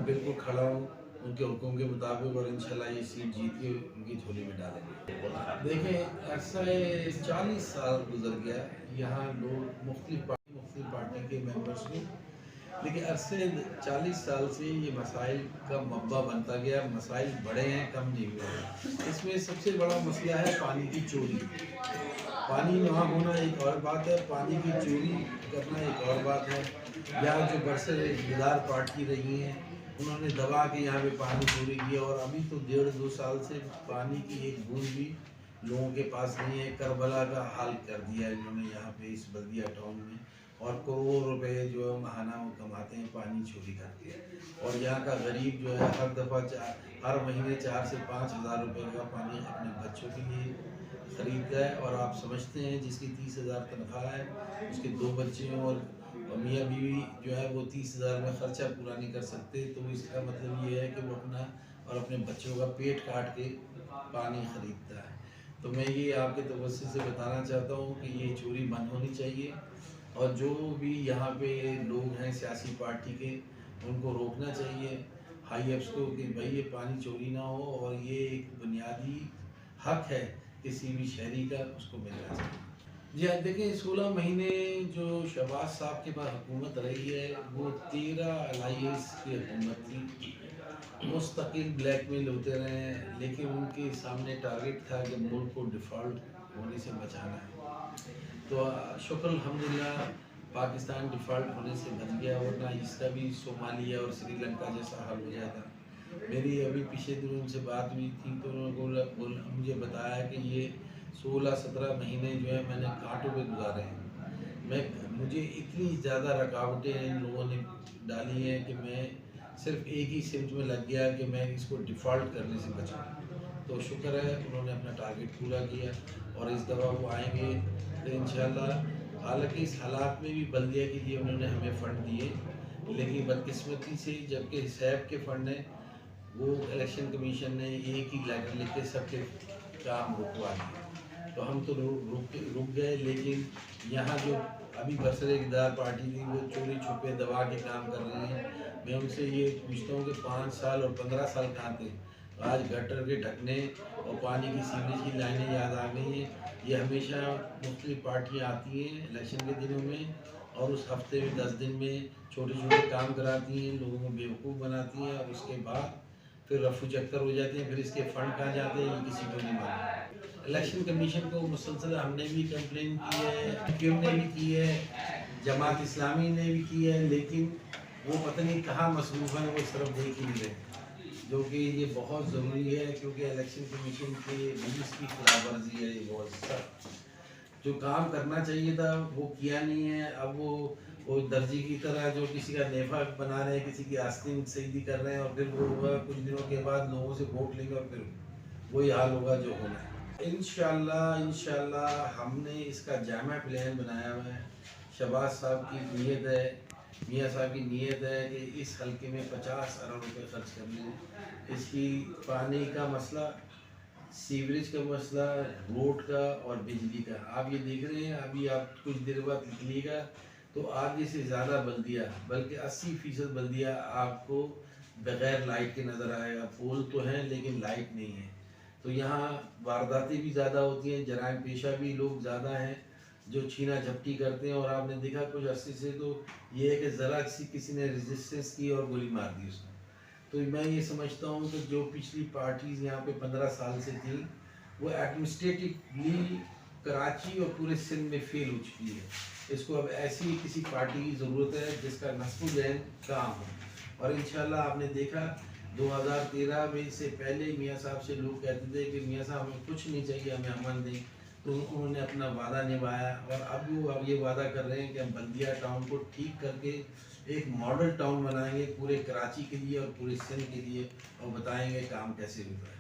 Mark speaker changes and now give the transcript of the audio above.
Speaker 1: बिल्कुल खड़ा हूँ उनके हुक्म के मुताबिक और इंशाल्लाह ये सीट जीत के उनकी झोली में डालेंगे। देखें अरसा 40 साल गुजर गया, यहाँ लोग मुख्तलिफ पार्टी के मेंबर्स भी, लेकिन अरसे 40 साल से ये मसाइल का मब्बा बनता गया। मसाइल बड़े हैं, कम नहीं हुए। इसमें सबसे बड़ा मसला है पानी की चोरी। पानी ना होना एक और बात है, पानी की चोरी करना एक और बात है। यहाँ जो बरसदार पार्टी रही हैं उन्होंने दबा के यहाँ पे पानी चोरी किया, और अभी तो 1.5-2 साल से पानी की एक बूंद भी लोगों के पास नहीं है। करबला का हाल कर दिया इन्होंने यहाँ पे इस बल्दिया टाउन में, और करोड़ों रुपए जो है महाना वो कमाते हैं पानी चोरी करके। और यहाँ का गरीब जो है हर दफ़ा हर महीने 4 से 5 हज़ार रुपये का पानी अपने बच्चों के लिए ख़रीदता है। और आप समझते हैं जिसकी 30,000 तनख्वाह है, उसके 2 बच्चे हैं और मियाँ बीवी जो है वो 30,000 में ख़र्चा पूरा नहीं कर सकते। तो इसका मतलब ये है कि वो अपना और अपने बच्चों का पेट काट के पानी ख़रीदता है। तो मैं ये आपके तवज्जो से बताना चाहता हूँ कि ये चोरी बंद होनी चाहिए, और जो भी यहाँ पे लोग हैं सियासी पार्टी के, उनको रोकना चाहिए हाई अफ्स को कि भाई ये पानी चोरी ना हो, और ये एक बुनियादी हक है किसी भी शहरी का, उसको मिलना चाहिए। जी हाँ, देखिए 16 महीने जो शहबाज साहब के पास हुकूमत रही है वो 13 अलाइंस की हुकूमत थी। मुस्तकिल ब्लैकमेल होते रहे हैं, लेकिन उनके सामने टारगेट था कि मुल्क को डिफ़ॉल्ट होने से बचाना है। तो शुक्र अल्हम्दुलिल्लाह पाकिस्तान डिफ़ॉल्ट होने से बच गया, वरना इसका भी सोमालिया और श्रीलंका जैसा हाल हो जाता। मेरी अभी पिछले दिनों उनसे बात हुई थी तो उन्होंने मुझे बताया कि ये 16-17 महीने जो है मैंने कांटों पे गुजारे हैं। मुझे इतनी ज़्यादा रुकावटें इन लोगों ने डाली हैं कि मैं सिर्फ एक ही सिमत में लग गया कि मैं इसको डिफ़ॉल्ट करने से बचाऊँ। तो शुक्र है उन्होंने अपना टारगेट पूरा किया, और इस दफ़ा वो आएंगे तो इंशाल्लाह। हालांकि इस हालात में भी बल्दिया के लिए उन्होंने हमें फ़ंड दिए, लेकिन बदकिस्मती से जबकि हिसाब के फ़ंड हैं वो इलेक्शन कमीशन ने एक ही लेटर लिख के सबके काम रुकवा दिए। तो हम तो रुक गए, लेकिन यहाँ जो अभी बरसदार पार्टी थी वो चोरी छुपे दबा के काम कर रही है। मैं उनसे ये पूछता हूँ कि 5 साल और 15 साल कहाँ थे? आज गटर के ढकने और पानी की सीवरेज की लाइनें याद आ गई हैं। ये हमेशा मुख्तलिफ पार्टियाँ आती हैं इलेक्शन के दिनों में, और उस हफ्ते में 10 दिन में छोटे छोटे काम कराती हैं, लोगों को बेवकूफ़ बनाती हैं, और उसके बाद फिर रफू चक्कर हो जाते हैं। फिर इसके फ़ंड कहाँ जाते हैं ये किसी को नहीं मालूम। इलेक्शन कमीशन को मुसलसल हमने भी कंप्लेन की है, PQM ने भी की है, जमात इस्लामी ने भी की है, लेकिन वो पता नहीं कहाँ मसरूफ़ है, वो सिर्फ देख ही नहीं रहे, जो कि ये बहुत ज़रूरी है क्योंकि इलेक्शन कमीशन के रूल्स की खिलाफ वर्जी है। ये बहुत सख्त जो काम करना चाहिए था वो किया नहीं है। अब वो दर्जी की तरह जो किसी का नेफा बना रहे हैं, किसी की आस्तीन सईदी कर रहे हैं, और फिर वो कुछ दिनों के बाद लोगों से वोट लेंगे और फिर वही हाल होगा जो होना है। इंशाल्लाह हमने इसका जामा प्लान बनाया हुआ है। शहबाज साहब की नीयत है, मियाँ साहब की नीयत है कि इस हल्के में 50 अरब रुपये खर्च करने हैं। इसकी पानी का मसला, सीवरेज का मसला, रोड का और बिजली का। आप ये देख रहे हैं, अभी आप कुछ देर बाद निकलिएगा तो आगे से ज़्यादा बल्दिया, बल्कि 80% बल्दिया आपको बग़ैर लाइट के नज़र आएगा। पोल तो हैं लेकिन लाइट नहीं है। तो यहाँ वारदातें भी ज़्यादा होती हैं, जराइम पेशा भी लोग ज़्यादा हैं जो छीना झपटी करते हैं। और आपने देखा कुछ अरसे से तो ये है कि ज़रा किसी ने रेजिस्टेंस की और गोली मार दी उसने। तो मैं ये समझता हूँ कि जो पिछली पार्टीज़ यहाँ पे 15 साल से थी वो एडमिनिस्ट्रेटिवली कराची और पूरे सिंध में फेल हो चुकी है। इसको अब ऐसी किसी पार्टी की ज़रूरत है जिसका नस्ब जहन काम हो। और इंशाल्लाह आपने देखा 2013 में से पहले मियाँ साहब से लोग कहते थे कि मियाँ साहब हमें कुछ नहीं चाहिए, हमें अमन दें, तो उन्होंने अपना वादा निभाया। और अब ये वादा कर रहे हैं कि हम बल्दिया टाउन को ठीक करके एक मॉडल टाउन बनाएंगे पूरे कराची के लिए और पूरे सिंध के लिए, और बताएंगे काम कैसे होता है।